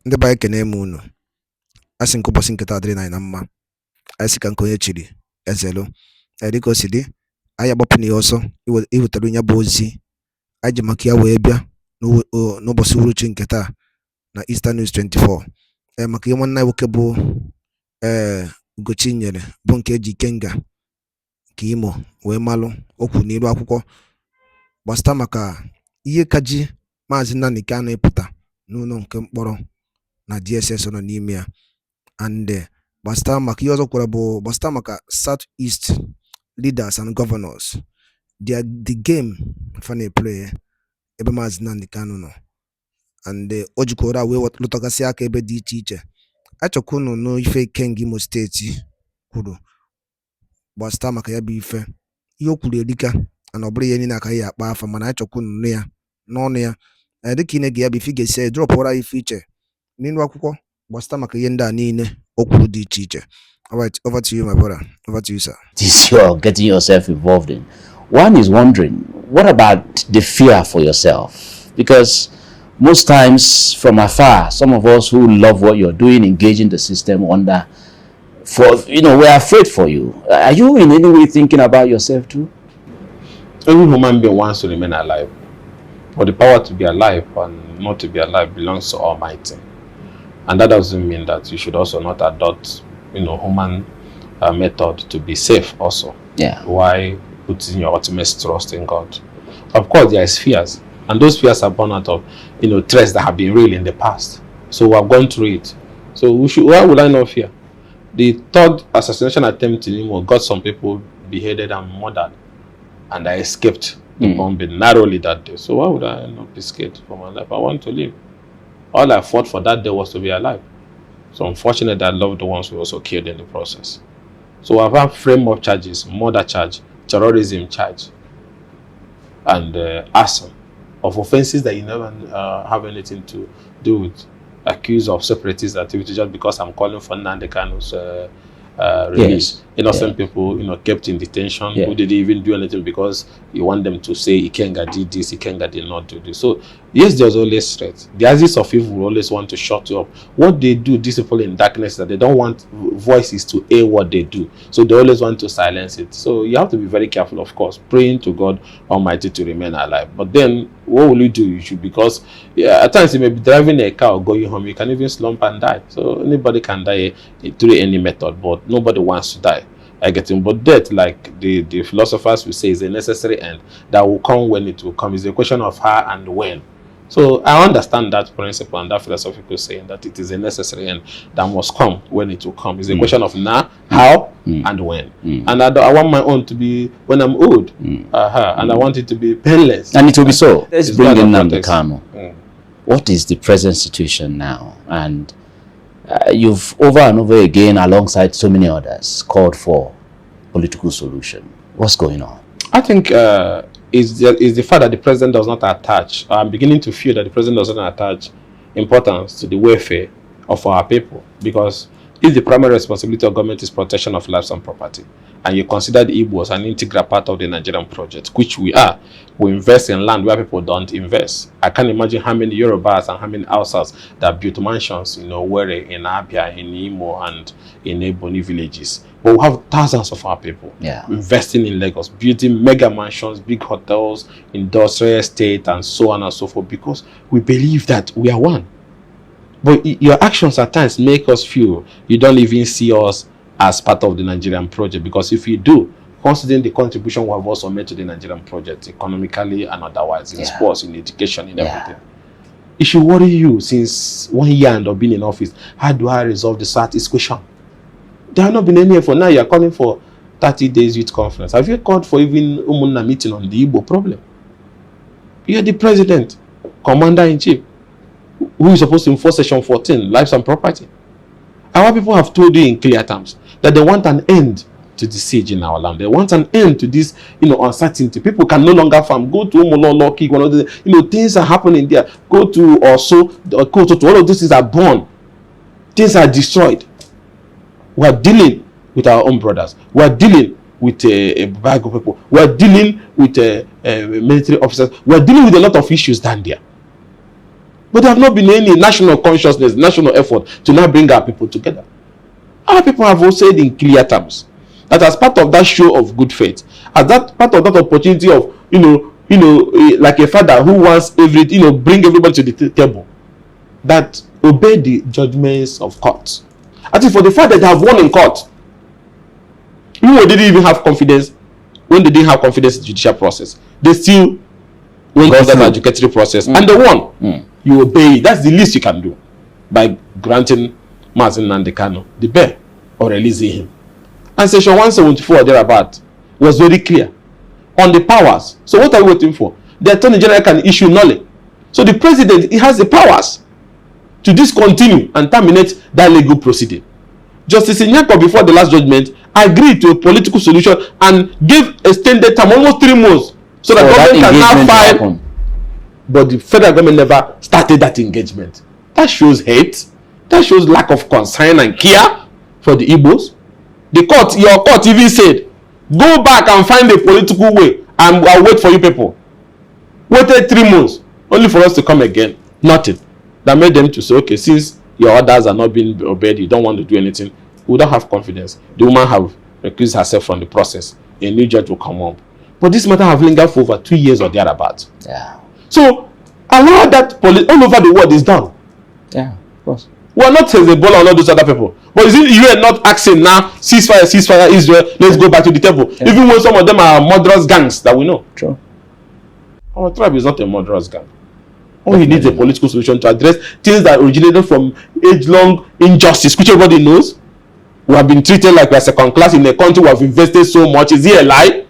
Ndị ba ekene m unu. Asị nke ụbọchị nketa adịrị anyị na mma. Anyị sị ka nke onye chiri ezelu. Dịka o si dị, anyị agbapụ n'ihe ọsọ iwetara onye bụ ozi anyị ji maka ya wee bịa n'ụbọchị uhuruchi nke taa na Easter News 24. Maka ihe nwanne anyị nwoke bụ Ugochi nyere bụ nke eji Ikenga nke Imo wee malụ okwu n'iru akwụkwọ gbasata maka ihe kaji Maazị Nnamdi Kanu ịpụta n'ụlọ nke mkpọrọ na DSS nọ n'ime ya, and gbasata maka ihe ọzọ kwara bụ gbasata maka South-East leaders and governors, the game fa na-eplay ebe Maazị Nnamdi Kanu nọ, and o jikwara wee lụtagasị aka ebe dị iche iche. Achọkwa unu n'ife Ikenga Imo steeti kwuru gbasata maka ya bụ ife. Ihe o kwuru erika ana ọ bụrụ ihe niile aka ya akpa afa, mana achọkwa unu ya n'ọnụ ya dịka ị na-ege ya bụ ife ị ga-esi drọpụra ife iche n'elu akwụkwọ gbasata maka ihe ndị a niile o kwuru dị iche iche. All right, over to you, my brother. Over to you, sir. This you're getting yourself involved in. One is wondering, what about the fear for yourself? Because most times from afar, some of us who love what you're doing, engaging the system wonder, we're afraid for you. Are you in any way thinking about yourself too? Every human being wants to remain alive. But the power to be alive and not to be alive belongs to Almighty. And that doesn't mean that you should also not adopt, human method to be safe also. Yeah. Why putting your ultimate trust in God? Of course, there is fears. And those fears are born out of, threats that have been real in the past. So we have gone through it. So why would I not fear? The third assassination attempt in Imo got some people beheaded and murdered. And I escaped the bombing narrowly that day. So why would I not be scared for my life? I want to live. All I fought for that day was to be alive. So unfortunately, that loved ones were also killed in the process. So I've had frame of charges, murder charge, terrorism charge, and arson of offenses that you never have anything to do with. Accused of separatist activity just because I'm calling for Nnamdi Kanu's release. Yes. Innocent people, kept in detention, who didn't even do anything because you want them to say Ikenga did this, Ikenga did not do this. So yes, there's always threats. The axis of evil will always want to shut you up. What they do, these people in darkness, that they don't want voices to air what they do. So they always want to silence it. So you have to be very careful, of course, praying to God Almighty to remain alive. But then what will you do? You should, because at times you may be driving a car or going home, you can even slump and die. So anybody can die through any method, but nobody wants to die. I get him. But death, like the philosophers will say, is a necessary end that will come when it will come. It's a question of how and when. So I understand that principle and that philosophical saying that it is a necessary end that must come when it will come. It's a question of now, how, and when. And I want my own to be when I'm old. And I want it to be painless. And it will be so. Let's bring in Nnamdi Kanu. What is the present situation now? And you've over and over again, alongside so many others, called for political solution. What's going on? I think is the fact that the president does not attach. I'm beginning to feel that the president does not attach importance to the welfare of our people, because if the primary responsibility of government is protection of lives and property, and you consider the Igbos an integral part of the Nigerian project, which we are, we invest in land where people don't invest. I can't imagine how many Yorubas and how many Hausas that built mansions, where in Abia, in Imo, and in Ebony villages. But we have thousands of our people investing in Lagos, building mega mansions, big hotels, industrial estate, and so on and so forth, because we believe that we are one. But your actions at times make us feel you don't even see us as part of the Nigerian project, because if you do, considering the contribution we have also made to the Nigerian project, economically and otherwise, in sports, in education, in everything, it should worry you since 1 year and of being in office. How do I resolve the Southeast question? There have not been any effort. Now you are calling for 30 days youth conference. Have you called for even Umunna meeting on the Igbo problem? You are the president, commander-in-chief, who is supposed to enforce Section 14, lives and property. Our people have told you in clear terms that they want an end to the siege in our land. They want an end to this, uncertainty. People can no longer farm. Go to Umulolo, Kik, one of the, things are happening there. Go to also, go to all of these things are born. Things are destroyed. We are dealing with our own brothers. We are dealing with a bag of people. We are dealing with military officers. We are dealing with a lot of issues down there. But there have not been any national consciousness, national effort to now bring our people together. Our people have all said in clear terms that as part of that show of good faith, as that part of that opportunity of, like a father who wants bring everybody to the table, that obey the judgments of courts. I think for the fact that they have won in court, even when they didn't even have confidence, when they didn't have confidence in the judicial process, they still went through that adjudicatory process and they won. You obey it. That's the least you can do by granting Mazi Nnamdi Kanu the bail or releasing him. And section 174 thereabout was very clear on the powers. So what are we waiting for? The Attorney General can issue nullity. So the president, he has the powers to discontinue and terminate that legal proceeding. Justice Ikenga, before the last judgment, agreed to a political solution and gave extended time, almost 3 months, so that government can now file. But the federal government never started that engagement. That shows hate. That shows lack of concern and care for the Igbos. The court, your court even said, go back and find a political way and I'll wait for you people. Waited 3 months only for us to come again. Nothing. That made them to say, okay, since your orders are not being obeyed, you don't want to do anything, we don't have confidence. The woman have recused herself from the process. A new judge will come up. But this matter have lingered for over 2 years or thereabouts. Yeah. So allow that all over the world is done. Yeah, of course. We are not Hezbollah or all those other people. But is it you are not asking now, ceasefire, Israel, let's go back to the table. Yeah. Even when some of them are murderous gangs that we know. True. Our tribe is not a murderous gang. All he needs a political solution to address things that originated from age-long injustice, which everybody knows. We have been treated like we are second class in a country we have invested so much. Is he a lie?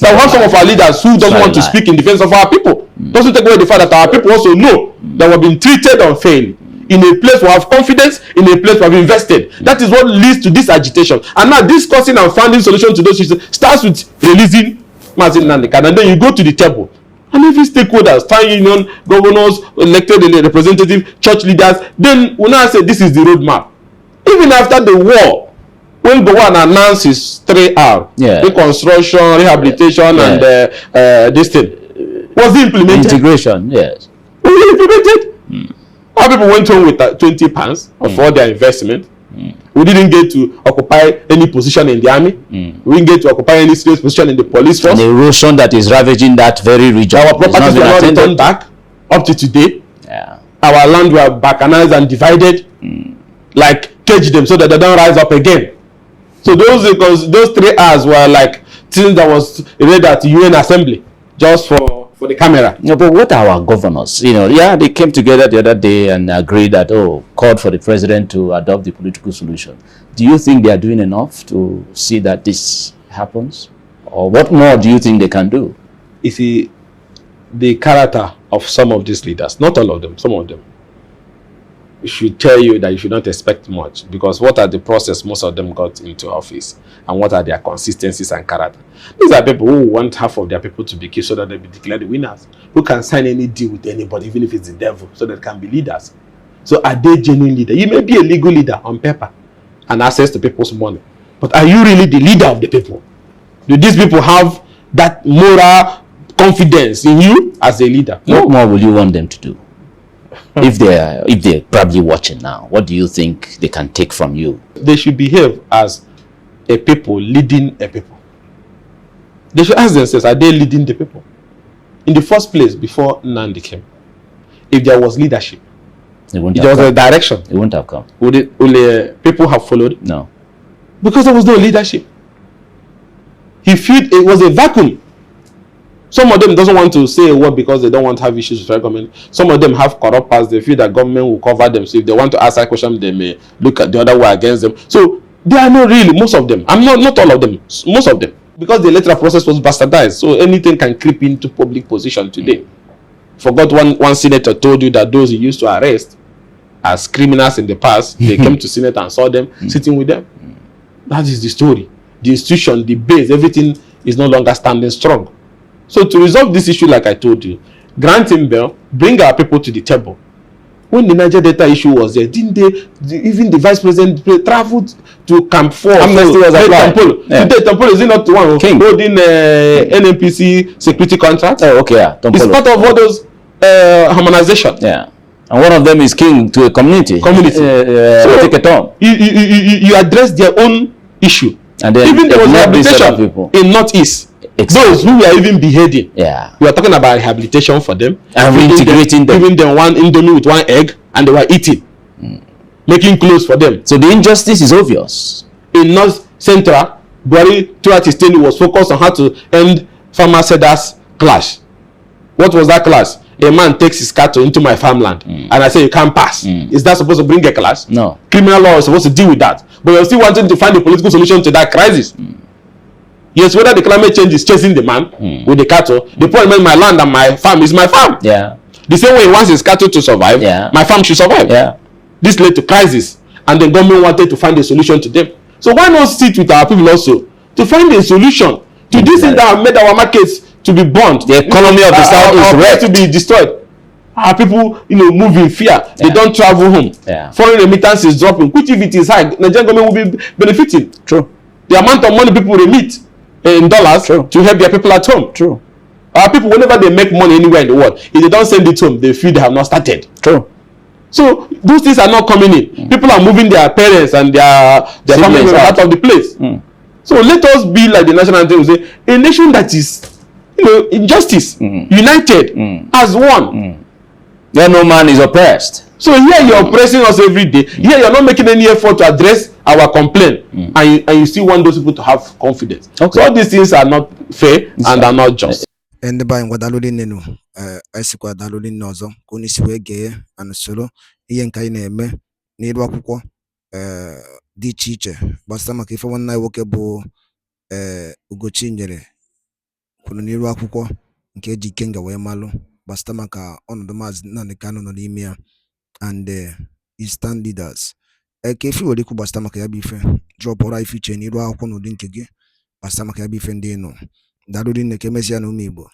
Now we have some of our leaders who don't want to speak in defense of our people. Doesn't take away the fact that our people also know that we have been treated unfairly. In a place we have confidence, in a place we have invested. That is what leads to this agitation. And now discussing and finding solution to those issues starts with releasing Mazi Nnamdi Kanu, and then you go to the table. And every stakeholders, town union, governors, elected representative, church leaders, then we now say this is the roadmap. Even after the war, when Gowon announced his 3R, reconstruction, rehabilitation, and this thing, was it implemented? Integration, yes. Was it implemented? Our people went home with 20 pounds for their investment. We didn't get to occupy any position in the army. We didn't get to occupy any serious position in the police force. The erosion that is ravaging that very region. Our properties were not returned back up to today. Yeah. Our land were balkanized and divided, like cage them so that they don't rise up again. So those 3 hours were like things that was read at the UN Assembly just for the camera. No, but what are our governors? They came together the other day and agreed that, called for the president to adopt the political solution. Do you think they are doing enough to see that this happens? Or what more do you think they can do? You see, the character of some of these leaders, not all of them, some of them, should tell you that you should not expect much, because what are the process most of them got into office and what are their consistencies and character? These are people who want half of their people to be killed so that they be declared the winners, who can sign any deal with anybody, even if it's the devil, so that they can be leaders. So are they genuine leaders? You may be a legal leader on paper and access to people's money, but are you really the leader of the people? Do these people have that moral confidence in you as a leader? What more will you want them to do? If they're probably watching now, what do you think they can take from you? They should behave as a people leading a people. They should ask themselves, are they leading the people? In the first place, before Nnamdi came, if there was leadership, if there was a direction, it wouldn't have come. Would people have followed? No. Because there was no leadership. It was a vacuum. Some of them doesn't want to say a word because they don't want to have issues with the government. Some of them have corrupt past. They feel that government will cover them. So if they want to ask a question, they may look at the other way against them. So they are not really, most of them. I'm not all of them, most of them. Because the electoral process was bastardized. So anything can creep into public position today. Forgot one senator told you that those he used to arrest as criminals in the past, they came to Senate and saw them sitting with them. That is the story. The institution, the base, everything is no longer standing strong. So to resolve this issue, like I told you, grant him bail, bring our people to the table. When the Niger Delta issue was there, didn't even the vice president traveled to Camp 4? Amnesty was applied. Today, Tampolo is not the one holding NNPC security contract. Oh, okay, yeah. It's part of all those harmonization. Yeah. And one of them is king to a community. So take a turn. You address their own issue. And then even there was rehabilitation in Northeast. Exactly. Those who were even beheading. Yeah. We are talking about rehabilitation for them. And reintegrating them. Giving them one indomie with one egg, and they were eating. Making clothes for them. So the injustice is obvious. In North Central, Buhari throughout his tenure was focused on how to end farmer-sellers clash. What was that clash? A man takes his cattle into my farmland, and I say you can't pass. Is that supposed to bring a clash? No. Criminal law is supposed to deal with that. But you're still wanting to find a political solution to that crisis. Yes, whether the climate change is chasing the man with the cattle, the point is my land and my farm is my farm. Yeah. The same way he wants his cattle to survive, my farm should survive. Yeah. This led to crisis, and the government wanted to find a solution to them. So why not sit with our people also to find a solution to this thing that have made our markets to be burnt, the economy of the south is wrecked, to be destroyed. Our people, move in fear. They don't travel home. Foreign remittance is dropping, which if it is high, Nigerian government will be benefiting. True. The amount of money people remit in dollars to help their people at home. True. Our people, whenever they make money anywhere in the world, if they don't send it home, they feel they have not started. True. So those things are not coming in. People are moving their parents and their family members out of the place. So let us be like the national anthem, say, a nation that is, in justice, united as one. Where no man is oppressed. So here you're oppressing us every day. Here you're not making any effort to address our complaint, and you still want those people to have confidence. Okay. So all these things are not fair and are not just. And by what already nenu, I see what already knows. Kuni siwe gay and solo. Ian kaine me need wakuko di chiche. But some if one night walkable ugochinjere. Kuni ni wakuko nke Ikenga we malo. Bastamaka on the mas na the canon on email and Eastern leaders. Kefi wodi ku bastamaka ya bife drop ora ifi cheni ro akono dinkege bastamaka ya bife ndeno. Darudi ne kemesia no mibo.